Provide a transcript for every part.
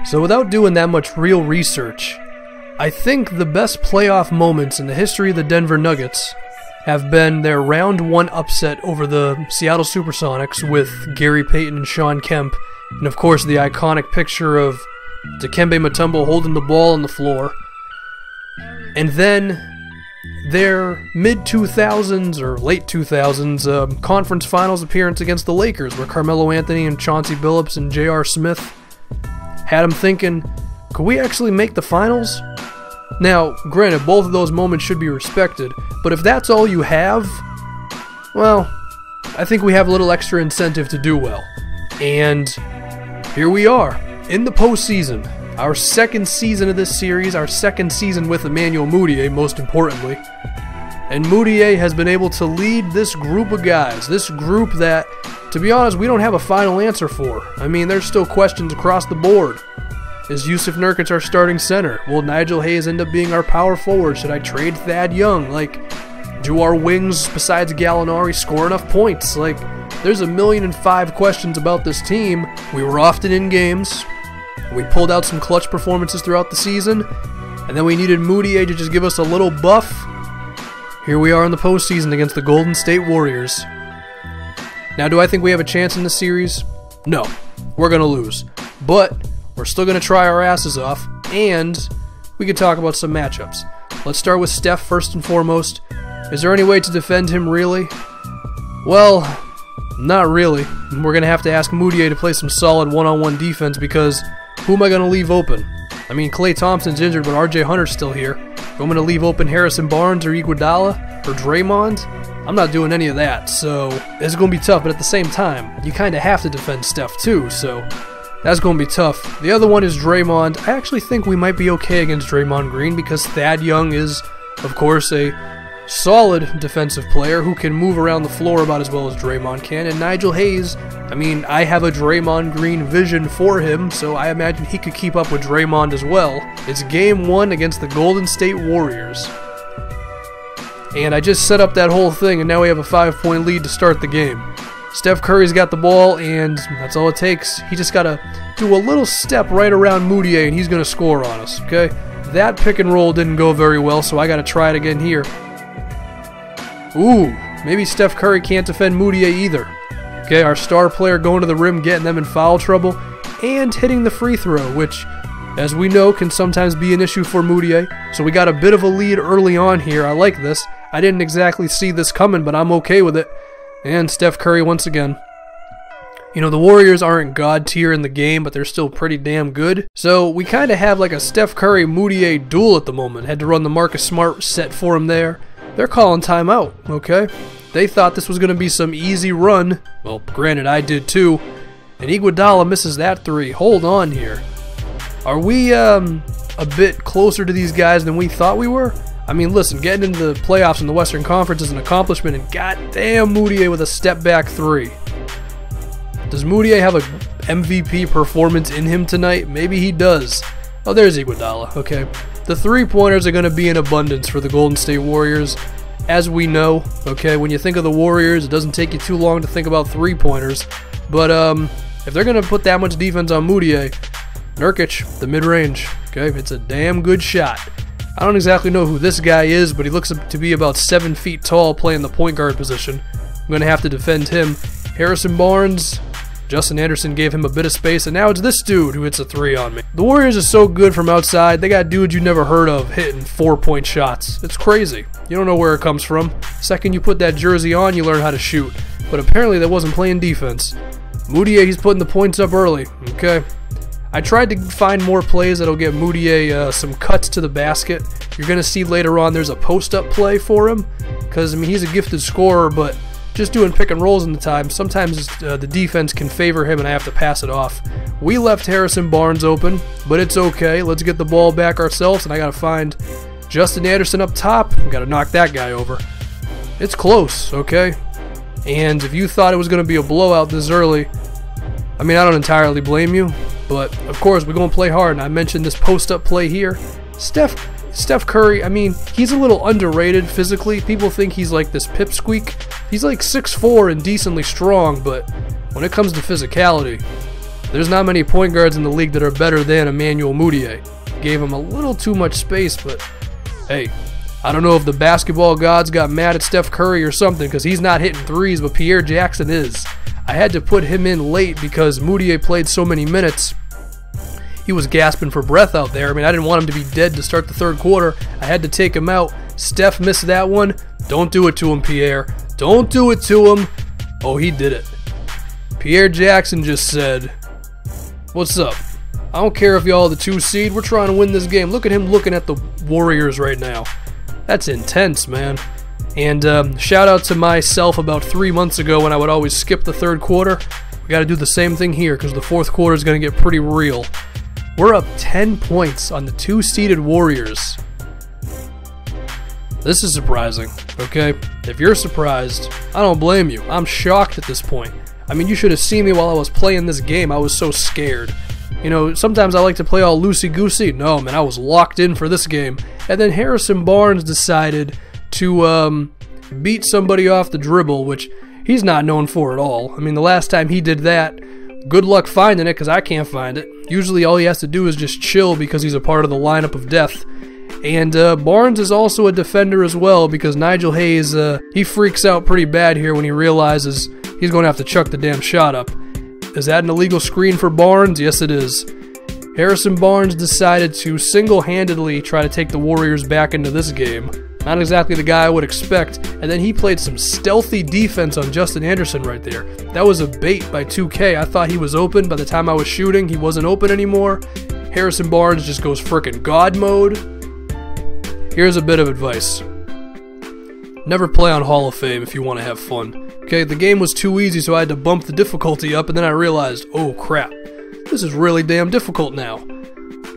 So without doing that much real research, I think the best playoff moments in the history of the Denver Nuggets have been their round 1 upset over the Seattle Supersonics with Gary Payton and Shawn Kemp, and of course the iconic picture of Dikembe Mutombo holding the ball on the floor. And then their mid-2000s or late 2000s conference finals appearance against the Lakers, where Carmelo Anthony and Chauncey Billups and J.R. Smith had him thinking, could we actually make the finals? Now, granted, both of those moments should be respected, but if that's all you have, well, I think we have a little extra incentive to do well. And here we are, in the postseason. Our second season of this series, our second season with Emmanuel Mudiay, most importantly. And Mudiay has been able to lead this group of guys, this group that, to be honest, we don't have a final answer for. I mean, there's still questions across the board. Is Yusuf Nurkic our starting center? Will Nigel Hayes end up being our power forward? Should I trade Thad Young? Like, do our wings, besides Gallinari, score enough points? Like, there's 1,000,005 questions about this team. We were often in games. We pulled out some clutch performances throughout the season, and then we needed Mudiay to just give us a little buff. Here we are in the postseason against the Golden State Warriors. Now, do I think we have a chance in this series? No. We're going to lose. But we're still going to try our asses off, and we can talk about some matchups. Let's start with Steph first and foremost. Is there any way to defend him, really? Well, not really. We're going to have to ask Mudiay to play some solid one-on-one defense, because who am I going to leave open? I mean, Klay Thompson's injured, but RJ Hunter's still here. I'm going to leave open Harrison Barnes or Iguodala or Draymond? I'm not doing any of that, so it's going to be tough, but at the same time, you kind of have to defend Steph too, so that's going to be tough. The other one is Draymond. I actually think we might be okay against Draymond Green, because Thad Young is, of course, a solid defensive player who can move around the floor about as well as Draymond can, and Nigel Hayes, I mean, I have a Draymond Green vision for him, so I imagine he could keep up with Draymond as well. It's game 1 against the Golden State Warriors. And I just set up that whole thing, and now we have a 5-point lead to start the game. Steph Curry's got the ball, and that's all it takes. He just got to do a little step right around Mudiay, and he's going to score on us, okay? That pick and roll didn't go very well, so I got to try it again here. Ooh, maybe Steph Curry can't defend Mudiay either. Okay, our star player going to the rim, getting them in foul trouble, and hitting the free throw, which, as we know, can sometimes be an issue for Mudiay. So we got a bit of a lead early on here. I like this. I didn't exactly see this coming, but I'm okay with it. And Steph Curry once again. You know, the Warriors aren't god tier in the game, but they're still pretty damn good. So we kind of have like a Steph Curry-Mudiay duel at the moment. Had to run the Marcus Smart set for him there. They're calling timeout, okay? They thought this was going to be some easy run. Well, granted, I did too. And Iguodala misses that 3. Hold on here. Are we a bit closer to these guys than we thought we were? I mean, listen, getting into the playoffs in the Western Conference is an accomplishment, and goddamn Mudiay with a step-back 3. Does Mudiay have a MVP performance in him tonight? Maybe he does. Oh, there's Iguodala, okay. The 3-pointers are going to be in abundance for the Golden State Warriors, as we know, okay. When you think of the Warriors, it doesn't take you too long to think about 3-pointers, but if they're going to put that much defense on Mudiay, Nurkic, the mid-range, okay, it's a damn good shot. I don't exactly know who this guy is, but he looks to be about 7 feet tall playing the point guard position. I'm going to have to defend him. Harrison Barnes, Justin Anderson gave him a bit of space, and now it's this dude who hits a 3 on me. The Warriors are so good from outside. They got dudes you never heard of hitting 4-point shots. It's crazy. You don't know where it comes from. Second you put that jersey on, you learn how to shoot. But apparently they wasn't playing defense. Mudiay, he's putting the points up early, okay? I tried to find more plays that'll get Mudiay some cuts to the basket. You're going to see later on there's a post-up play for him, because, I mean, he's a gifted scorer, but just doing pick and rolls in the time, sometimes the defense can favor him and I have to pass it off. We left Harrison Barnes open, but it's okay. Let's get the ball back ourselves, and I got to find Justin Anderson up top. Got to knock that guy over. It's close, okay? And if you thought it was going to be a blowout this early, I mean, I don't entirely blame you, but of course we're going to play hard, and I mentioned this post-up play here. Steph Curry, I mean, he's a little underrated physically. People think he's like this pipsqueak. He's like 6'4" and decently strong, but when it comes to physicality, There's not many point guards in the league that are better than Emmanuel Mudiay. Gave him a little too much space, but hey, I don't know if the basketball gods got mad at Steph Curry or something because he's not hitting threes, but Pierre Jackson is. I had to put him in late because Mudiay played so many minutes. He was gasping for breath out there. I mean, I didn't want him to be dead to start the third quarter. I had to take him out. Steph missed that one. Don't do it to him, Pierre. Don't do it to him. Oh, he did it. Pierre Jackson just said, "What's up? I don't care if y'all are the 2 seed. We're trying to win this game." Look at him looking at the Warriors right now. That's intense, man. And shout out to myself about 3 months ago when I would always skip the third quarter. We got to do the same thing here because the fourth quarter is going to get pretty real. We're up 10 points on the 2-seeded Warriors. This is surprising, okay? If you're surprised, I don't blame you. I'm shocked at this point. I mean, you should have seen me while I was playing this game. I was so scared. You know, sometimes I like to play all loosey-goosey. No, man, I was locked in for this game. And then Harrison Barnes decided to beat somebody off the dribble, which he's not known for at all. I mean, the last time he did that, good luck finding it because I can't find it. Usually all he has to do is just chill because he's a part of the lineup of death. And Barnes is also a defender as well because Nigel Hayes, he freaks out pretty bad here when he realizes he's going to have to chuck the damn shot up. Is that an illegal screen for Barnes? Yes, it is. Harrison Barnes decided to single-handedly try to take the Warriors back into this game. Not exactly the guy I would expect, and then he played some stealthy defense on Justin Anderson right there. That was a bait by 2K. I thought he was open. By the time I was shooting, he wasn't open anymore. Harrison Barnes just goes frickin' God mode. Here's a bit of advice. Never play on Hall of Fame if you want to have fun. Okay, the game was too easy, so I had to bump the difficulty up, and then I realized, oh crap, this is really damn difficult now.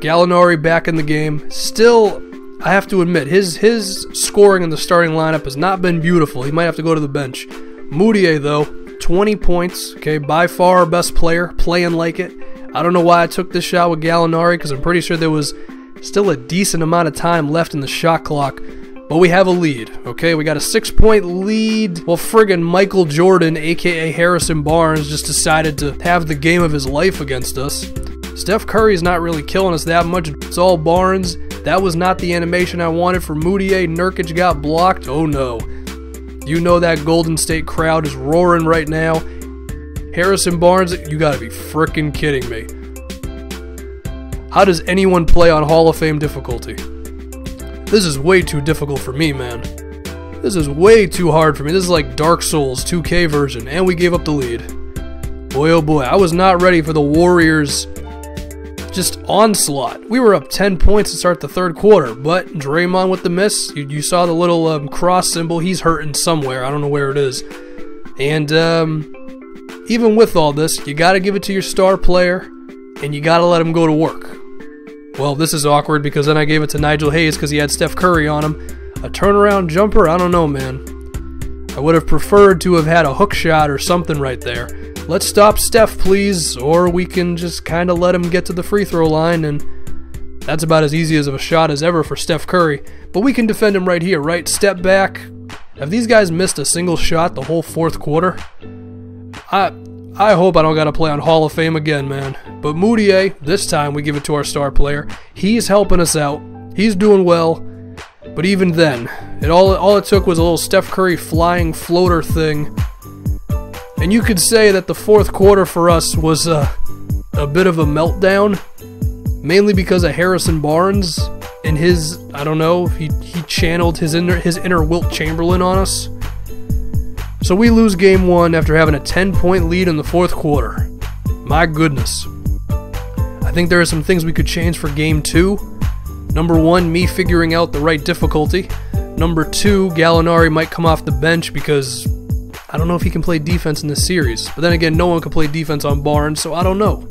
Gallinari back in the game. Still, I have to admit, his scoring in the starting lineup has not been beautiful. He might have to go to the bench. Mudiay, though, 20 points. Okay, by far our best player, playing like it. I don't know why I took this shot with Gallinari, because I'm pretty sure there was still a decent amount of time left in the shot clock. But we have a lead, okay? We got a 6-point lead. Well, friggin' Michael Jordan, a.k.a. Harrison Barnes, just decided to have the game of his life against us. Steph Curry's not really killing us that much. It's all Barnes. That was not the animation I wanted for Mudiay. Nurkic got blocked. Oh no. You know that Golden State crowd is roaring right now. Harrison Barnes, you gotta be frickin' kidding me. How does anyone play on Hall of Fame difficulty? This is way too difficult for me, man. This is way too hard for me. This is like Dark Souls 2K version, and we gave up the lead. Boy, oh boy, I was not ready for the Warriors' just onslaught. We were up 10 points to start the third quarter, but Draymond with the miss. You saw the little cross symbol. He's hurting somewhere. I don't know where it is. And even with all this, you got to give it to your star player, and you got to let him go to work. Well, this is awkward because then I gave it to Nigel Hayes because he had Steph Curry on him. A turnaround jumper? I don't know, man. I would have preferred to have had a hook shot or something right there. Let's stop Steph, please, or we can just kind of let him get to the free throw line, and that's about as easy as of a shot as ever for Steph Curry. But we can defend him right here, right? Step back. Have these guys missed a single shot the whole fourth quarter? I hope I don't got to play on Hall of Fame again, man. But Mudiay, this time we give it to our star player. He's helping us out. He's doing well. But even then, all it took was a little Steph Curry flying floater thing. And you could say that the fourth quarter for us was a bit of a meltdown. Mainly because of Harrison Barnes and his, I don't know, he channeled his inner Wilt Chamberlain on us. So we lose game one after having a 10-point lead in the fourth quarter. My goodness. I think there are some things we could change for game two. Number one, me figuring out the right difficulty. Number two, Gallinari might come off the bench because I don't know if he can play defense in this series. But then again, no one can play defense on Barnes, so I don't know.